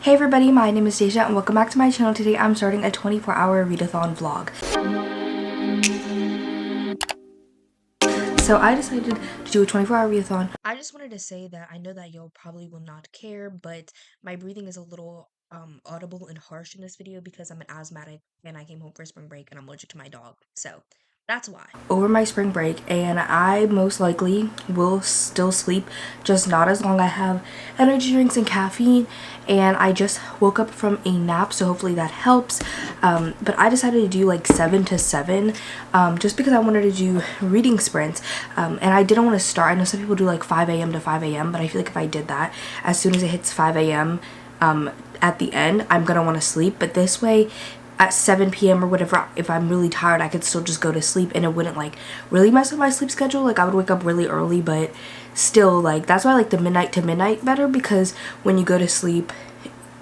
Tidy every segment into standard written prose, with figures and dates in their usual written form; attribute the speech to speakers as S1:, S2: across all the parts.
S1: Hey everybody, my name is Deja and welcome back to my channel. Today I'm starting a 24-hour readathon vlog. So I decided to do a 24-hour readathon. I just wanted to say that I know that y'all probably will not care, but my breathing is a little audible and harsh in this video because I'm an asthmatic and I came home for spring break and I'm allergic to my dog. So that's why. Over my spring break, and I most likely will still sleep, just not as long. I have energy drinks and caffeine, and I just woke up from a nap, so hopefully that helps. But I decided to do like 7 to 7, just because I wanted to do reading sprints, and I didn't want to start. I know some people do like 5 a.m. to 5 a.m., but I feel like if I did that, as soon as it hits 5 a.m., at the end, I'm gonna want to sleep. But this way, at 7 p.m. or whatever, if I'm really tired, I could still just go to sleep and it wouldn't like really mess with my sleep schedule. Like I would wake up really early, but still, like that's why I like the midnight to midnight better, because when you go to sleep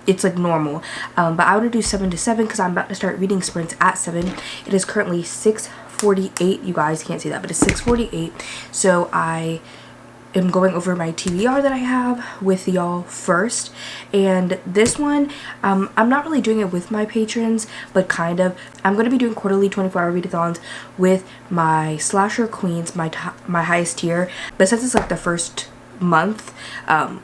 S1: it's like normal. But I want to do 7 to 7 because I'm about to start reading sprints at 7. It is currently 6:48. You guys can't see that, but it's 6:48. So I am going over my TBR that I have with y'all first, and this one I'm not really doing it with my patrons, but kind of. I'm going to be doing quarterly 24-hour readathons with my slasher queens, my highest tier, but since it's like the first month,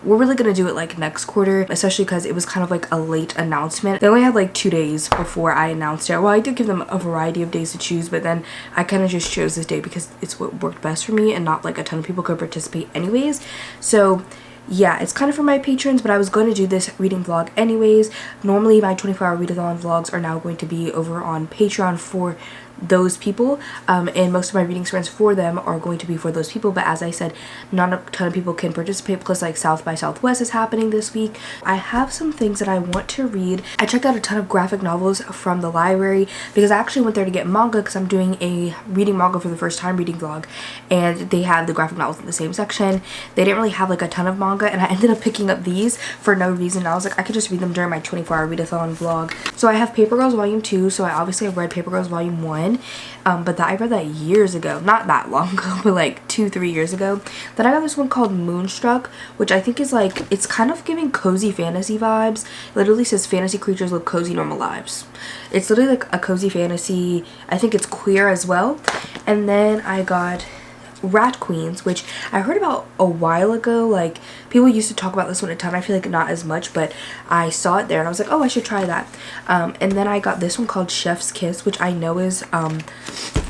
S1: we're really gonna do it like next quarter, especially because it was kind of like a late announcement. They only had like 2 days before I announced it. Well, I did give them a variety of days to choose, but then I kind of just chose this day because it's what worked best for me and not like a ton of people could participate anyways. So yeah, it's kind of for my patrons, but I was going to do this reading vlog anyways. Normally my 24-hour readathon vlogs are now going to be over on Patreon for those people, and most of my reading sprints for them are going to be for those people, but as I said, not a ton of people can participate because like South by Southwest is happening this week. I have some things that I want to read. I checked out a ton of graphic novels from the library because I actually went there to get manga because I'm doing a reading manga for the first time reading vlog, and they have the graphic novels in the same section. They didn't really have like a ton of manga, and I ended up picking up these for no reason. I was like, I could just read them during my 24-hour readathon vlog. So I have Paper Girls Volume 2, so I obviously have read Paper Girls Volume 1. But I read that years ago, not that long ago, but like 2-3 years ago. Then I got this one called Moonstruck, which I think is like, it's kind of giving cozy fantasy vibes. It literally says fantasy creatures live cozy normal lives. It's literally like a cozy fantasy. I think it's queer as well. And then I got Rat Queens, which I heard about a while ago. Like people used to talk about this one a ton. I feel like not as much, but I saw it there and I was like, oh, I should try that. And then I got this one called Chef's Kiss, which I know is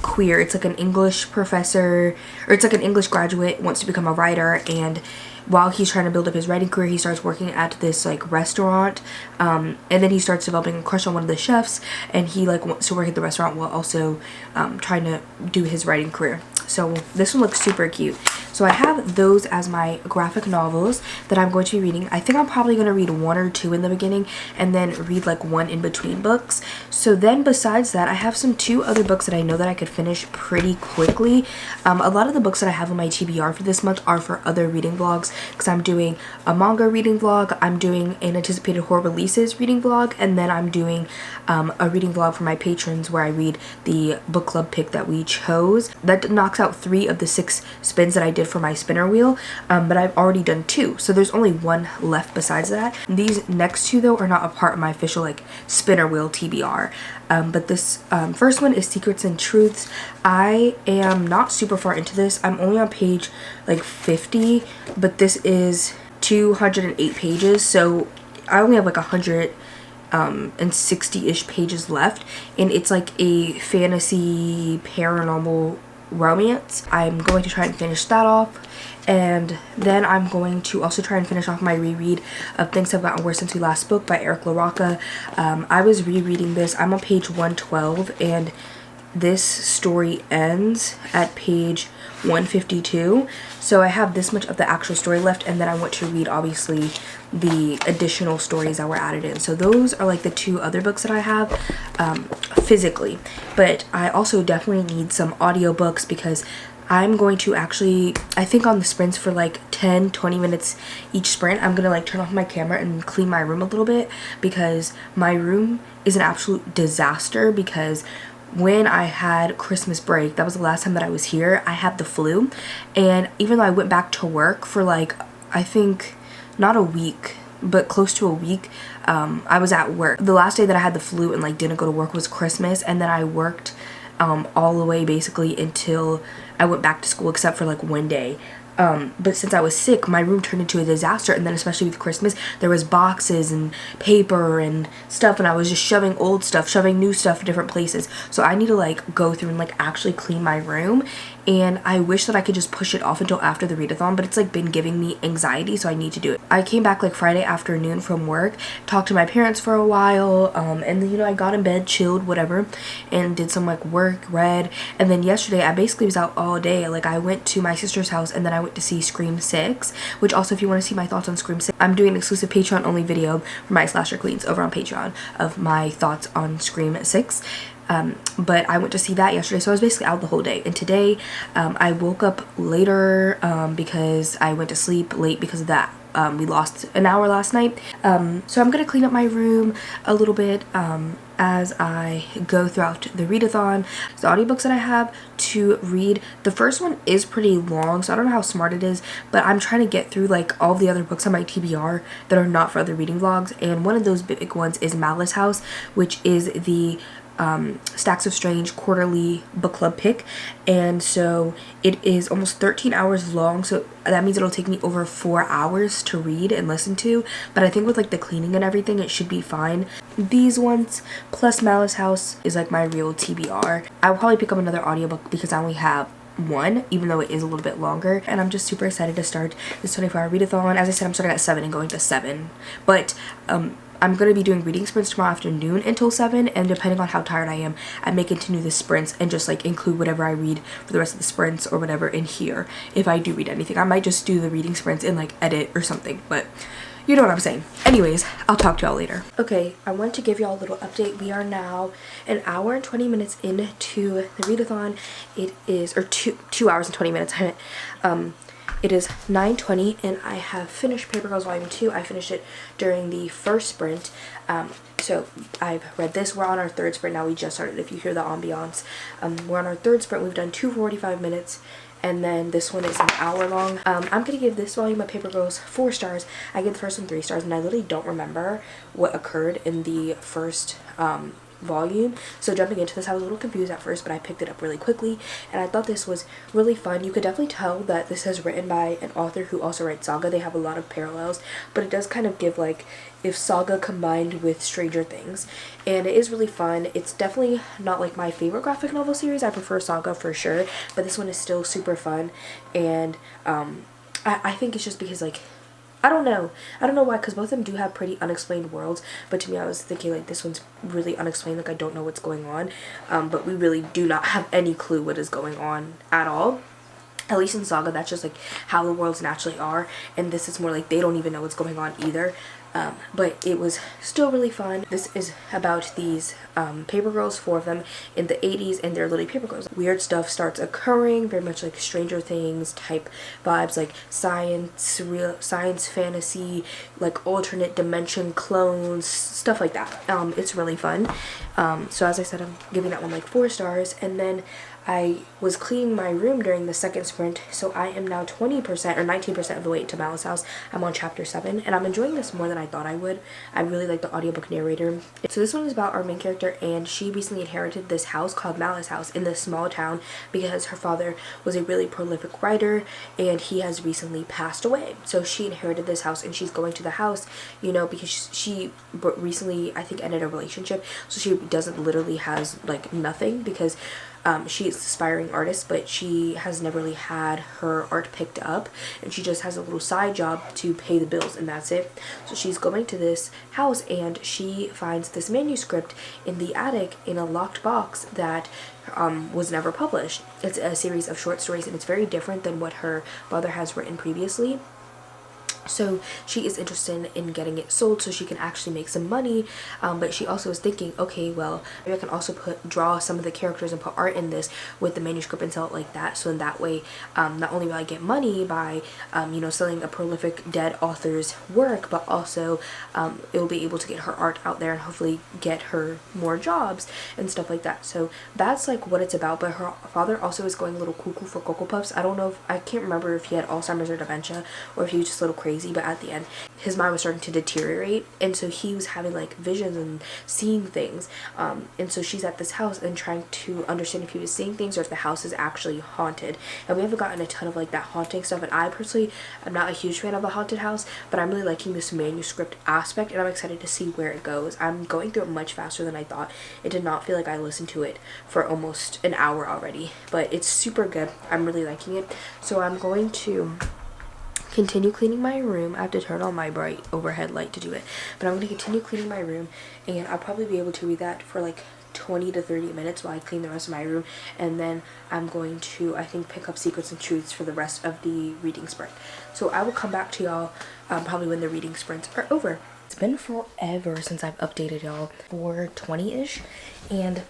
S1: queer. It's like an English professor, or it's like an English graduate wants to become a writer, and while he's trying to build up his writing career, he starts working at this like restaurant, and then he starts developing a crush on one of the chefs, and he like wants to work at the restaurant while also trying to do his writing career. So this one looks super cute. So I have those as my graphic novels that I'm going to be reading. I think I'm probably going to read 1 or 2 in the beginning and then read like 1 in between books. So then besides that, I have 2 other books that I know that I could finish pretty quickly. A lot of the books that I have on my TBR for this month are for other reading vlogs, because I'm doing a manga reading vlog, I'm doing an anticipated horror releases reading vlog, and then I'm doing a reading vlog for my patrons where I read the book club pick that we chose. That knocks out 3 of the 6 spins that I did for my spinner wheel, but I've already done 2, so there's only 1 left besides that. These next 2 though are not a part of my official like spinner wheel TBR, but this first one is Secrets and Truths. I am not super far into this. I'm only on page like 50, but this is 208 pages, so I only have like 160-ish pages left, and it's like a fantasy paranormal romance. I'm going to try and finish that off, and then I'm going to also try and finish off my reread of Things Have Gotten Worse Since We Last Spoke by Eric LaRocca. I was rereading this. I'm on page 112, and this story ends at page 152, so I have this much of the actual story left, and then I want to read obviously the additional stories that were added in. So those are like the 2 other books that I have physically, but I also definitely need some audiobooks because I'm going to actually, I think on the sprints for like 10-20 minutes each sprint, I'm gonna like turn off my camera and clean my room a little bit, because my room is an absolute disaster. Because when I had Christmas break, that was the last time that I was here, I had the flu, and even though I went back to work for like, I think not a week, but close to a week, I was at work. The last day that I had the flu and like didn't go to work was Christmas, and then I worked all the way basically until I went back to school, except for like one day. But since I was sick, my room turned into a disaster, and then especially with Christmas, there was boxes and paper and stuff, and I was just shoving old stuff, shoving new stuff in different places. So I need to like go through and like actually clean my room, and I wish that I could just push it off until after the readathon, but it's like been giving me anxiety, so I need to do it. I came back like Friday afternoon from work, talked to my parents for a while, and then, you know, I got in bed, chilled, whatever, and did some like work, read, and then yesterday I basically was out all day. Like I went to my sister's house, and then I went to see Scream 6, which also, if you want to see my thoughts on Scream 6, I'm doing an exclusive Patreon only video for my slasher queens over on Patreon of my thoughts on Scream 6. But I went to see that yesterday, so I was basically out the whole day. And today I woke up later because I went to sleep late because of that. We lost an hour last night. So I'm gonna clean up my room a little bit as I go throughout the readathon. The audiobooks that I have to read, the first one is pretty long, so I don't know how smart it is, but I'm trying to get through like all the other books on my TBR that are not for other reading vlogs, and one of those big ones is Malice House, which is the Stacks of Strange quarterly book club pick, and so it is almost 13 hours long, so that means it'll take me over 4 hours to read and listen to, but I think with like the cleaning and everything it should be fine. These ones plus Malice House is like my real TBR. I will probably pick up another audiobook because I only have one, even though it is a little bit longer, and I'm just super excited to start this 24-hour readathon. As I said, I'm starting at 7 and going to 7, but I'm going to be doing reading sprints tomorrow afternoon until 7, and depending on how tired I am, I may continue the sprints and just like include whatever I read for the rest of the sprints or whatever in here if I do read anything. I might just do the reading sprints and like edit or something, but you know what I'm saying. Anyways, I'll talk to y'all later. Okay, I want to give y'all a little update. We are now an hour and 20 minutes into the readathon. It is, or 2 hours and 20 minutes, I meant. It is 9:20 and I have finished Paper Girls Volume 2. I finished it during the first sprint. So I've read this. We're on our third sprint now. We just started, if you hear the ambiance. We're on our third sprint. We've done 2 45 minutes. And then this one is an hour long. I'm going to give this volume of Paper Girls 4 stars. I gave the first one 3 stars, and I literally don't remember what occurred in the first volume, so jumping into this I was a little confused at first, but I picked it up really quickly and I thought this was really fun. You could definitely tell that this is written by an author who also writes Saga. They have a lot of parallels, but it does kind of give like if Saga combined with Stranger Things, and it is really fun. It's definitely not like my favorite graphic novel series. I prefer Saga for sure, but this one is still super fun, and I think it's just because like I don't know why, because both of them do have pretty unexplained worlds, but to me I was thinking like this one's really unexplained, like I don't know what's going on, but we really do not have any clue what is going on at all. At least in Saga, that's just like how the worlds naturally are, and this is more like they don't even know what's going on either. But it was still really fun. This is about these paper girls, 4 of them in the 80s, and they're literally paper girls. Weird stuff starts occurring, very much like Stranger Things type vibes, like science, real science fantasy, like alternate dimension clones, stuff like that. It's really fun. So as I said, I'm giving that one like 4 stars, and then I was cleaning my room during the second sprint, so I am now 20% or 19% of the way to Malice House. I'm on chapter 7, and I'm enjoying this more than I thought I would. I really like the audiobook narrator. So this one is about our main character, and she recently inherited this house called Malice House in this small town because her father was a really prolific writer, and he has recently passed away. So she inherited this house, and she's going to the house, you know, because she recently, I think, ended a relationship, so she doesn't literally has like nothing because she is an aspiring artist, but she has never really had her art picked up, and she just has a little side job to pay the bills, and that's it. So she's going to this house, and she finds this manuscript in the attic in a locked box that was never published. It's a series of short stories, and it's very different than what her father has written previously. So she is interested in getting it sold so she can actually make some money, but she also is thinking, okay, well, maybe I can also draw some of the characters and put art in this with the manuscript and sell it like that, so in that way not only will I get money by you know, selling a prolific dead author's work, but also it will be able to get her art out there and hopefully get her more jobs and stuff like that. So that's like what it's about. But her father also is going a little cuckoo for Cocoa Puffs. I don't know if, I can't remember if he had Alzheimer's or dementia or if he was just a little crazy, but at the end his mind was starting to deteriorate, and so he was having like visions and seeing things, and so she's at this house and trying to understand if he was seeing things or if the house is actually haunted. And we haven't gotten a ton of like that haunting stuff, and I personally am not a huge fan of a haunted house, but I'm really liking this manuscript aspect, and I'm excited to see where it goes. I'm going through it much faster than I thought. It did not feel like I listened to it for almost an hour already, but it's super good. I'm really liking it. So I'm going to continue cleaning my room. I have to turn on my bright overhead light to do it, but I'm going to continue cleaning my room, and I'll probably be able to read that for like 20 to 30 minutes while I clean the rest of my room, and then I'm going to, I think, pick up Secrets and Truths for the rest of the reading sprint. So I will come back to y'all probably when the reading sprints are over. It's been forever since I've updated y'all, 420-ish, and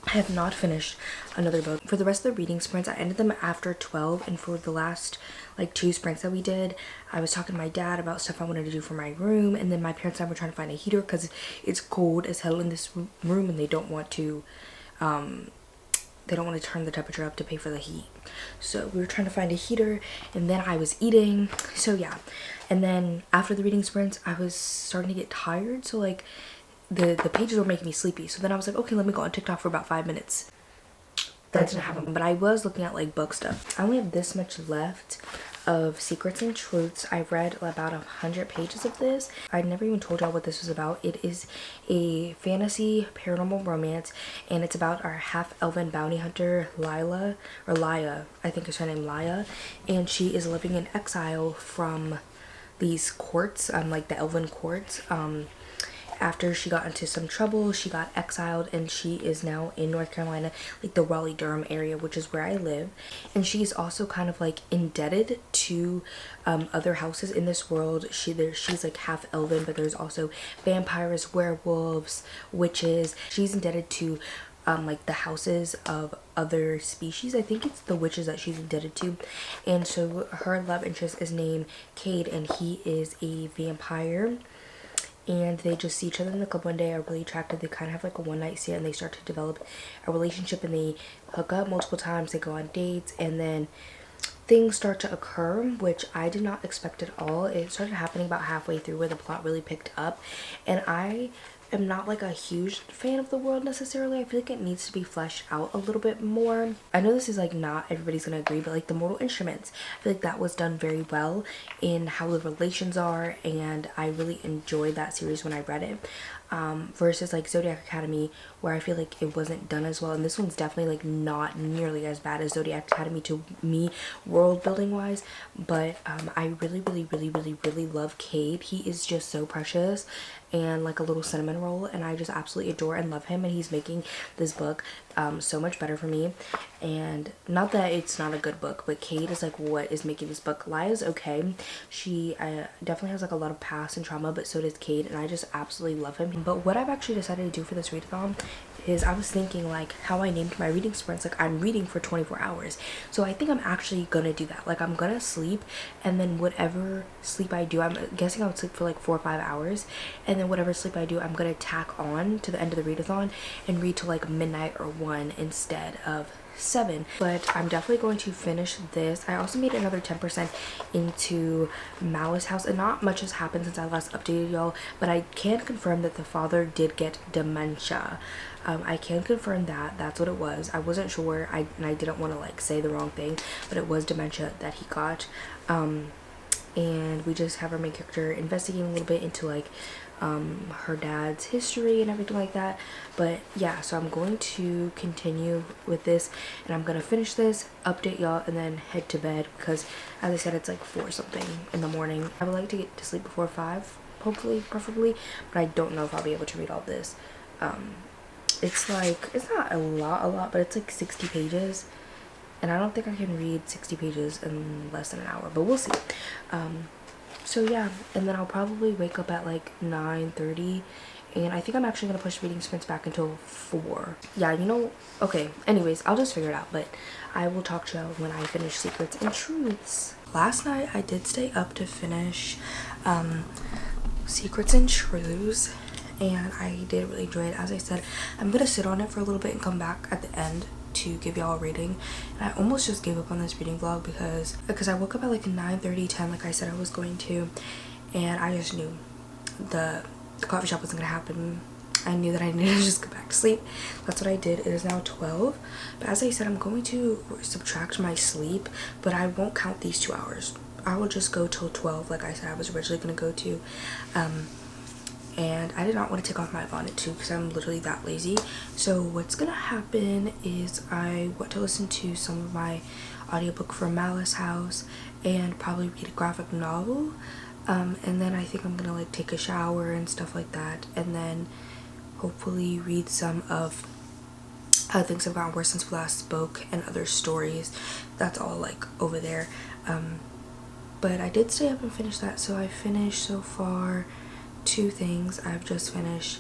S1: I have not finished another book. For the rest of the reading sprints, I ended them after 12, and for the last like 2 sprints that we did, I was talking to my dad about stuff I wanted to do for my room, and then my parents and I were trying to find a heater because it's cold as hell in this room, and they don't want to turn the temperature up to pay for the heat. So we were trying to find a heater, and then I was eating. So yeah, and then after the reading sprints, I was starting to get tired, so like the pages were making me sleepy. So then I was like, okay, let me go on TikTok for about 5 minutes. That didn't happen, but I was looking at like book stuff. I only have this much left of Secrets and Truths. I've read about 100 pages of this. I never even told y'all what this was about. It is a fantasy paranormal romance, and it's about our half-elven bounty hunter Lila, or Laya, I think is her name, Laya, and she is living in exile from these courts, like the elven courts. After she got into some trouble, she got exiled, and she is now in North Carolina, like the Raleigh-Durham area, which is where I live. And she's also kind of like indebted to other houses in this world. She's like half elven, but there's also vampires, werewolves, witches. She's indebted to like the houses of other species. I think it's the witches that she's indebted to. And so her love interest is named Cade, and he is a vampire. And they just see each other in the club one day, are really attracted. They kind of have like a one-night stand, and they start to develop a relationship, and they hook up multiple times. They go on dates, and then things start to occur, which I did not expect at all. It started happening about halfway through where the plot really picked up, and I am not like a huge fan of the world necessarily. I feel like it needs to be fleshed out a little bit more. I know this is like not everybody's gonna agree, but like the Mortal Instruments, I feel like that was done very well in how the relations are, and I really enjoyed that series when I read it. Versus like Zodiac Academy, where I feel like it wasn't done as well, and this one's definitely like not nearly as bad as Zodiac Academy to me, world building wise. But I really love Cade. He is just so precious and like a little cinnamon roll, and I just absolutely adore and love him, and he's making this book so much better for me. And not that it's not a good book, but Cade is like what is making this book. Lia's okay. She definitely has like a lot of past and trauma, but so does Cade, and I just absolutely love him. But what I've actually decided to do for this readathon is I was thinking like how I named my reading sprints, like I'm reading for 24 hours. So I think I'm actually gonna do that. Like I'm gonna sleep, and then whatever sleep I do, I'm guessing I would sleep for like 4 or 5 hours, and then whatever sleep I do, I'm gonna tack on to the end of the readathon and read till like midnight or 1 instead of 7. But I'm definitely going to finish this. I also made another 10% into Malice House, and not much has happened since I last updated y'all, but I can confirm that the father did get dementia. I can confirm that that's what it was. I wasn't sure, and I didn't want to like say the wrong thing, but it was dementia that he got. And we just have our main character investigating a little bit into like her dad's history and everything like that. But yeah, so I'm going to continue with this, and I'm gonna finish this, update y'all, and then head to bed, because as I said, it's like 4 something in the morning. I would like to get to sleep before 5, hopefully, preferably, but I don't know if I'll be able to read all this. It's like, it's not a lot, but it's like 60 pages, and I don't think I can read 60 pages in less than an hour, but we'll see. So yeah, and then I'll probably wake up at like 9:30, and I think I'm actually gonna push reading sprints back until 4. Yeah, you know, okay, anyways, I'll just figure it out, but I will talk to you when I finish Secrets and Truths. Last night I did stay up to finish Secrets and Truths, and I did really enjoy it. As I said, I'm gonna sit on it for a little bit and come back at the end to give y'all a rating. And I almost just gave up on this reading vlog because I woke up at like 9:30, 10, like I said I was going to,
S2: and I just knew the coffee shop wasn't gonna happen. I knew that I needed to just go back to sleep. That's what I did. It is now 12, but as I said, I'm going to subtract my sleep, but I won't count these 2 hours. I will just go till 12 like I said I was originally gonna go to. And I did not want to take off my bonnet too because I'm literally that lazy. So what's gonna happen is I want to listen to some of my audiobook from Malice House and probably read a graphic novel, and then I think I'm gonna like take a shower and stuff like that, and then hopefully read some of how things have gotten worse since we last spoke and other stories. That's all like over there. But I did stay up and finish that, so I finished so far 2 things. I've just finished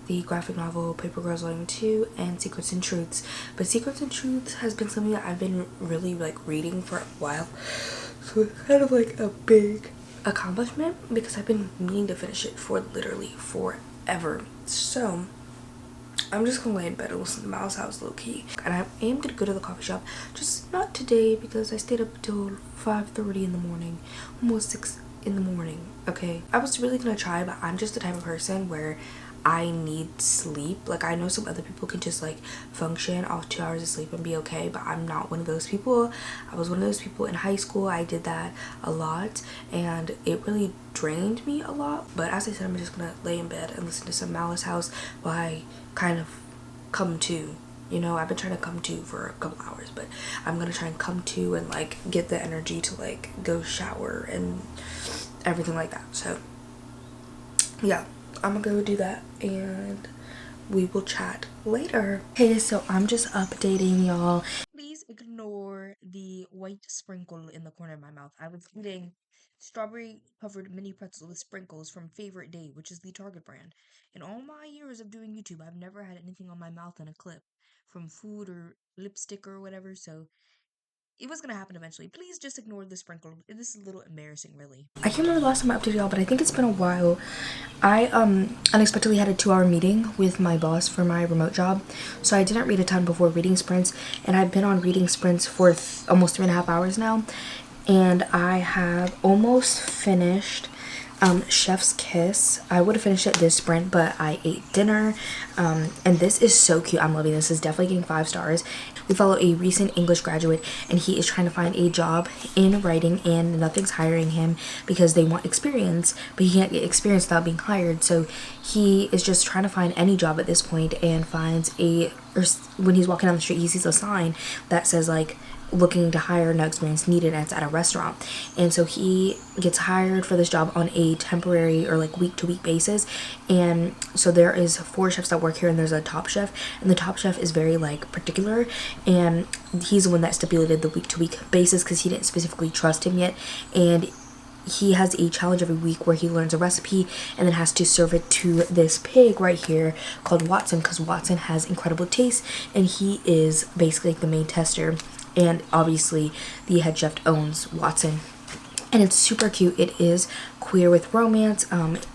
S2: the graphic novel Paper Girls Volume 2 and Secrets and Truths. But Secrets and Truths has been something that I've been really like reading for a while, so it's kind of like a big accomplishment because I've been meaning to finish it for literally forever. So I'm just gonna lay in bed and listen to Malice House low key, and I am gonna go to the coffee shop, just not today because I stayed up till 5:30 in the morning, almost 6 in the morning. Okay, I was really gonna try, but I'm just the type of person where I need sleep. Like, I know some other people can just like function off 2 hours of sleep and be okay, but I'm not one of those people. I was one of those people in high school. I did that a lot and it really drained me a lot. But as I said, I'm just gonna lay in bed and listen to some Malice House while I kind of come to. You know, I've been trying to come to for a couple hours, but I'm gonna try and come to and like get the energy to like go shower and everything like that. So yeah, I'm gonna go do that and we will chat later. Hey, so I'm just updating y'all.
S1: Please ignore the white sprinkle in the corner of my mouth. I was eating strawberry covered mini pretzel with sprinkles from Favorite Day, which is the Target brand. In all my years of doing YouTube, I've never had anything on my mouth in a clip from food or lipstick or whatever, so it was gonna happen eventually. Please just ignore the sprinkle. This is a little embarrassing, really.
S2: I can't remember the last time I updated y'all, but I think it's been a while. I unexpectedly had a 2-hour meeting with my boss for my remote job, so I didn't read a ton before reading sprints, and I've been on reading sprints for almost 3.5 hours now, and I have almost finished Chef's Kiss. I would have finished it this sprint, but I ate dinner, and this is so cute. I'm loving this. This is definitely getting 5 stars. We follow a recent English graduate, and he is trying to find a job in writing, and nothing's hiring him because they want experience, but he can't get experience without being hired. So he is just trying to find any job at this point, and finds when he's walking down the street, he sees a sign that says like looking to hire, no experience needed, and it's at a restaurant. And so he gets hired for this job on a temporary or like week-to-week basis. And so there is 4 chefs that work here, and there's a top chef, and the top chef is very like particular, and he's the one that stipulated the week-to-week basis because he didn't specifically trust him yet. And he has a challenge every week where he learns a recipe and then has to serve it to this pig right here called Watson, because Watson has incredible taste and he is basically like the main tester, and obviously the head chef owns Watson. And it's super cute. It is queer with romance.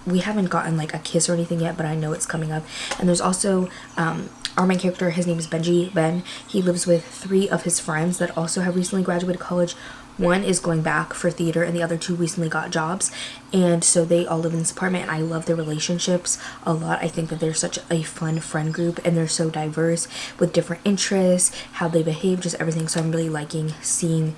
S2: We haven't gotten like a kiss or anything yet, but I know it's coming up. And there's also our main character, his name is Ben. He lives with 3 of his friends that also have recently graduated college. One is going back for theater, and the other 2 recently got jobs, and so they all live in this apartment, and I love their relationships a lot. I think that they're such a fun friend group, and they're so diverse with different interests, how they behave, just everything. So I'm really liking seeing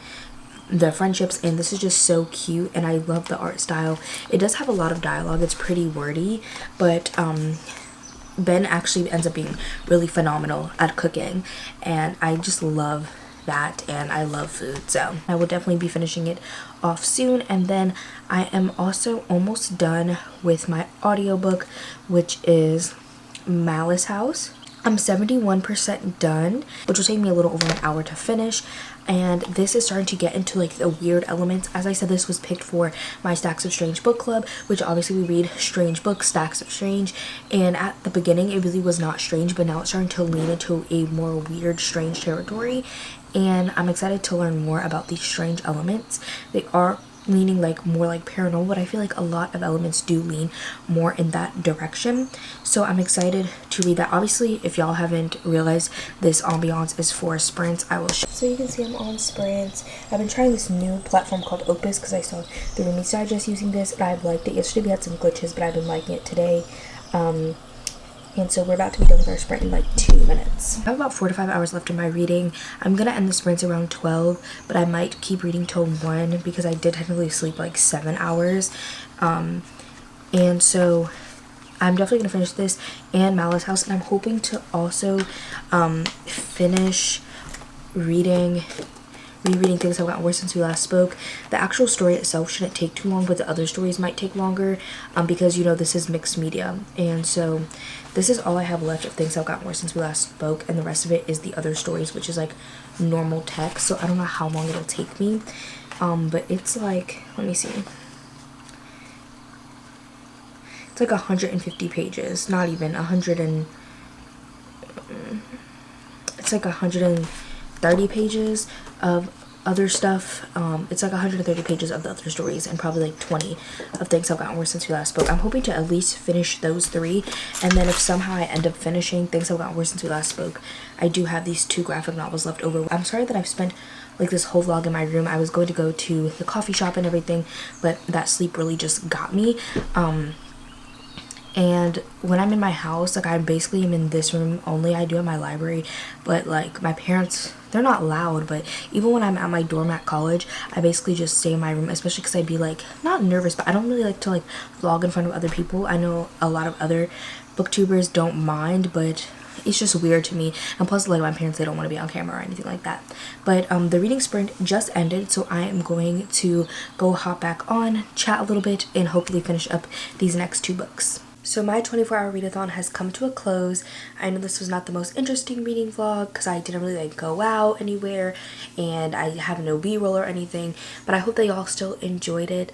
S2: the friendships, and this is just so cute, and I love the art style. It does have a lot of dialogue. It's pretty wordy, but Ben actually ends up being really phenomenal at cooking, and I just love that, and I love food, so I will definitely be finishing it off soon. And then I am also almost done with my audiobook, which is Malice House. I'm 71% done, which will take me a little over an hour to finish. And this is starting to get into like the weird elements. As I said, this was picked for my Stacks of Strange book club, which obviously we read strange books, Stacks of Strange. And at the beginning, it really was not strange, but now it's starting to lean into a more weird, strange territory. And I'm excited to learn more about these strange elements. They are leaning like more like paranormal, but I feel like a lot of elements do lean more in that direction. So I'm excited to read that. Obviously, if y'all haven't realized, this ambiance is for sprints. I will So you can see I'm on sprints. I've been trying this new platform called Opus because I saw the Roomie's Digest using this, and I've liked it. Yesterday we had some glitches, but I've been liking it today. And so we're about to be done with our sprint in like 2 minutes. I have about 4 to 5 hours left in my reading. I'm gonna end the sprints around 12, but I might keep reading till 1 because I did technically sleep like 7 hours. And so I'm definitely gonna finish this and Malice House, and I'm hoping to also finish rereading things I've gotten worse since we last spoke. The actual story itself shouldn't take too long, but the other stories might take longer because, you know, this is mixed media. And so this is all I have left of things I've gotten worse since we last spoke, and the rest of it is the other stories, which is like normal text. So I don't know how long it'll take me, but it's like, let me see. It's like 150 pages, not even 100 and it's like 130 pages of other stuff. It's like 130 pages of the other stories and probably like 20 of things I've gotten worse since we last spoke. I'm hoping to at least finish those 3, and then if somehow I end up finishing things I've gotten worse since we last spoke, I do have these 2 graphic novels left over. I'm sorry that I've spent like this whole vlog in my room. I was going to go to the coffee shop and everything, but that sleep really just got me. And when I'm in my house, like I basically am in this room only. I do have my library, but like my parents, they're not loud, but even when I'm at my dorm at college, I basically just stay in my room, especially because I'd be like, not nervous, but I don't really like to like vlog in front of other people. I know a lot of other booktubers don't mind, but it's just weird to me. And plus, like my parents, they don't want to be on camera or anything like that. But the reading sprint just ended, so I am going to go hop back on, chat a little bit, and hopefully finish up these next 2 books. So my 24-hour readathon has come to a close. I know this was not the most interesting reading vlog because I didn't really like go out anywhere and I have no b-roll or anything, but I hope that y'all still enjoyed it.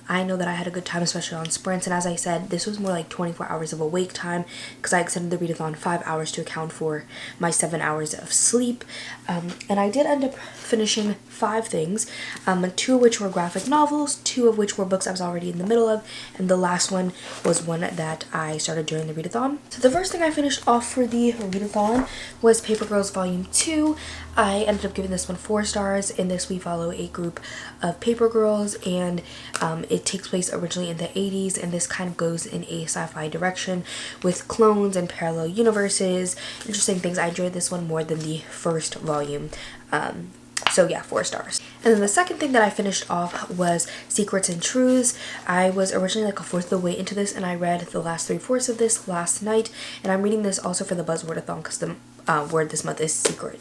S2: I know that I had a good time, especially on sprints, and as I said, this was more like 24 hours of awake time because I extended the readathon 5 hours to account for my 7 hours of sleep. And I did end up finishing 5 things, 2 of which were graphic novels, 2 of which were books I was already in the middle of, and the last one was one that I started during the readathon. So the first thing I finished off for the readathon was Paper Girls Volume 2. I ended up giving this one 4 stars. In this we follow a group of paper girls, and it takes place originally in the 80s, and this kind of goes in a sci-fi direction with clones and parallel universes. Interesting things. I enjoyed this one more than the first volume. So yeah, 4 stars. And then the second thing that I finished off was Secrets and Truths. I was originally like a fourth of the way into this, and I read the last 3/4 of this last night, and I'm reading this also for the Buzzwordathon because the word this month is secret,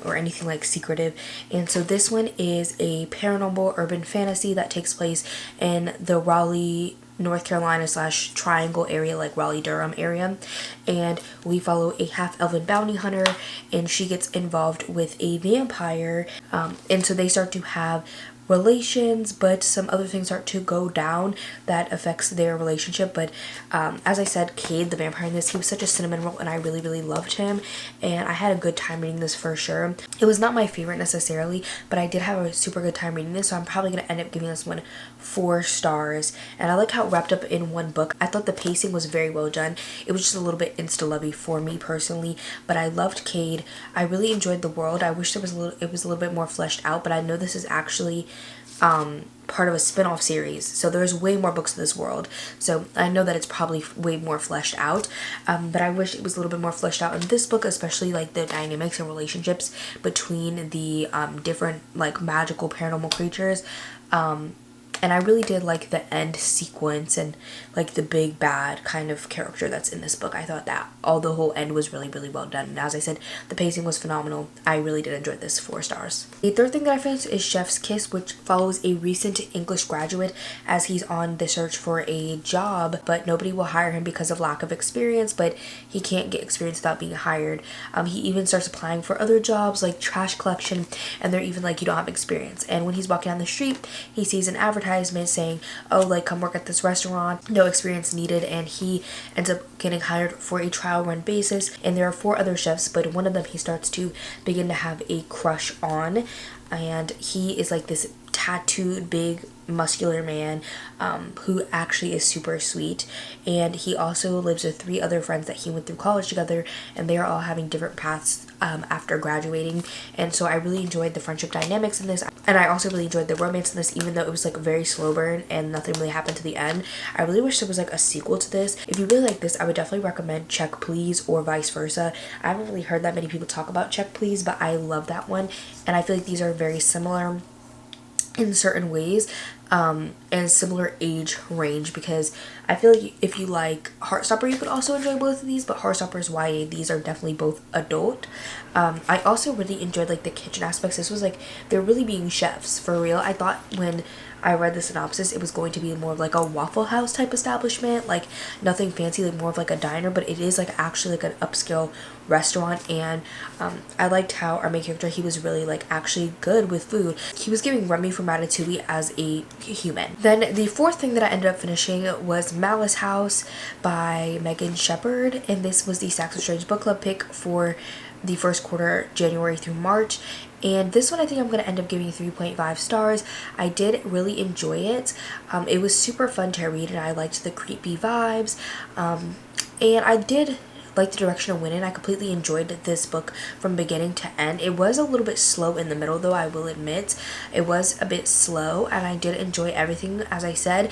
S2: or anything like secretive. And so this one is a paranormal urban fantasy that takes place in the Raleigh, North Carolina / Triangle area, like Raleigh-Durham area, and we follow a half-elven bounty hunter, and she gets involved with a vampire, and so they start to have relations, but some other things start to go down that affects their relationship. But as I said, Cade, the vampire in this, he was such a cinnamon roll, and I really, really loved him, and I had a good time reading this for sure. It was not my favorite necessarily, but I did have a super good time reading this, so I'm probably going to end up giving this one 4 stars. And I like how it wrapped up in one book. I thought the pacing was very well done. It was just a little bit insta-lovey for me personally, but I loved Cade. I really enjoyed the world. I wish it was a little bit more fleshed out, but I know this is actually part of a spin-off series, so there's way more books in this world, so I know that it's probably way more fleshed out, but I wish it was a little bit more fleshed out in this book, especially like the dynamics and relationships between the different like magical paranormal creatures. And I really did like the end sequence and like the big bad kind of character that's in this book. I thought that the whole end was really, really well done. And as I said, the pacing was phenomenal. I really did enjoy this. 4 stars. The third thing that I finished is Chef's Kiss, which follows a recent English graduate as he's on the search for a job, but nobody will hire him because of lack of experience, but he can't get experience without being hired. He even starts applying for other jobs like trash collection, and they're even like, you don't have experience. And when he's walking down the street, he sees an advertisement saying, oh, like, come work at this restaurant, no experience needed, and he ends up getting hired for a trial run basis. And there are 4 other chefs, but one of them he starts to begin to have a crush on, and he is like this tattooed, big, muscular man who actually is super sweet, and he also lives with 3 other friends that he went through college together, and they are all having different paths after graduating. And so I really enjoyed the friendship dynamics in this, and I also really enjoyed the romance in this, even though it was like a very slow burn and nothing really happened to the end. I really wish there was like a sequel to this. If you really like this, I would definitely recommend Check Please or vice versa. I haven't really heard that many people talk about Check Please, but I love that one, and I feel like these are very similar in certain ways, and similar age range, because I feel like if you like Heartstopper, you could also enjoy both of these, but Heartstopper is YA. These are definitely both adult. I also really enjoyed like the kitchen aspects. This was like, they're really being chefs for real. I thought when I read the synopsis it was going to be more of like a Waffle House type establishment, like nothing fancy, like more of like a diner, but it is like actually like an upscale restaurant. And I liked how our main character, he was really like actually good with food. He was giving Remy from Ratatouille as a human. Then the fourth thing that I ended up finishing was Malice House by Megan Shepherd, and this was the Stacks of Strange book club pick for the first quarter, January through March. And this one I think I'm going to end up giving 3.5 stars. I did really enjoy it. It was super fun to read, and I liked the creepy vibes. And I did like the direction it went in. I completely enjoyed this book from beginning to end. It was a little bit slow in the middle though, I will admit. It was a bit slow, and I did enjoy everything, as I said.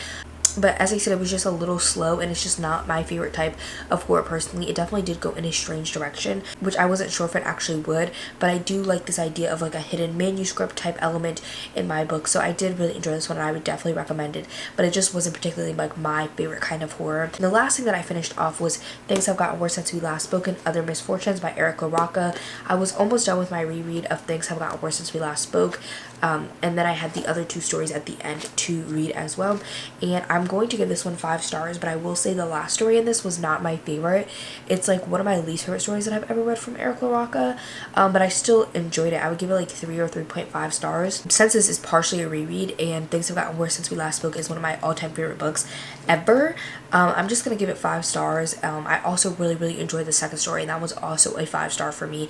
S2: But as I said, it was just a little slow, and it's just not my favorite type of horror personally. It definitely did go in a strange direction, which I wasn't sure if it actually would, but I do like this idea of like a hidden manuscript type element in my book. So I did really enjoy this one, and I would definitely recommend it, but it just wasn't particularly like my favorite kind of horror. And the last thing that I finished off was Things Have Gotten Worse Since We Last Spoke and Other Misfortunes by Eric LaRocca. I was almost done with my reread of Things Have Gotten Worse Since We Last Spoke. And then I had the other 2 stories at the end to read as well, and I'm going to give this one 5 stars. But I will say the last story in this was not my favorite. It's like one of my least favorite stories that I've ever read from Eric LaRocca, but I still enjoyed it. I would give it like 3 or 3.5 stars. Since this is partially a reread and Things Have Gotten Worse Since We Last Spoke is one of my all-time favorite books ever, I'm just gonna give it 5 stars. I also really enjoyed the second story, and that was also a 5-star for me.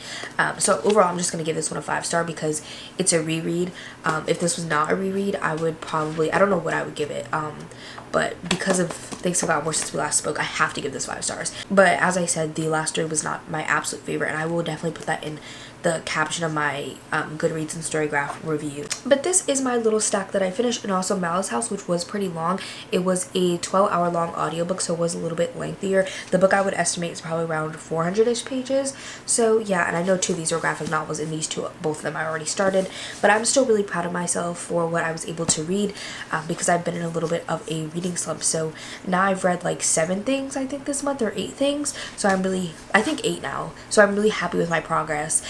S2: So overall I'm just gonna give this one a 5-star because it's a reread. If this was not a reread, I would probably, I don't know what I would give it, but because of Things Have Gotten Worse Since We Last Spoke, I have to give this 5 stars. But as I said, the last story was not my absolute favorite, and I will definitely put that in the caption of my Goodreads and Storygraph review. But this is my little stack that I finished, and also Malice House, which was pretty long. It was a 12-hour long audiobook, so it was a little bit lengthier. The book I would estimate is probably around 400-ish pages. So yeah, and I know 2 of these are graphic novels, and these 2, both of them I already started. But I'm still really proud of myself for what I was able to read, because I've been in a little bit of a reading slump. So now I've read like 7 things I think this month, or 8 things. So I think 8 now. So I'm really happy with my progress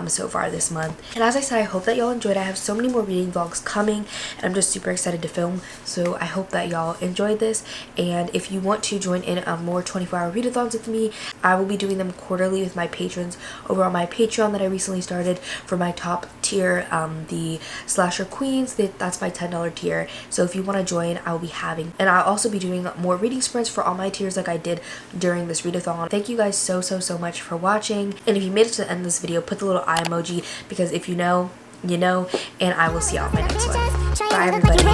S2: so far this month. And as I said, I hope that y'all enjoyed. I have so many more reading vlogs coming, and I'm just super excited to film. So I hope that y'all enjoyed this. And if you want to join in more 24-hour readathons with me, I will be doing them quarterly with my patrons over on my Patreon that I recently started for my top tier, the Slasher Queens. That's my $10 tier. So if you want to join, I'll be having, and I'll also be doing more reading sprints for all my tiers like I did during this readathon. Thank you guys so much for watching, and if you made it to the end of this video, put the little eye emoji, because if you know, you know, and I will see y'all in my next one. Bye everybody.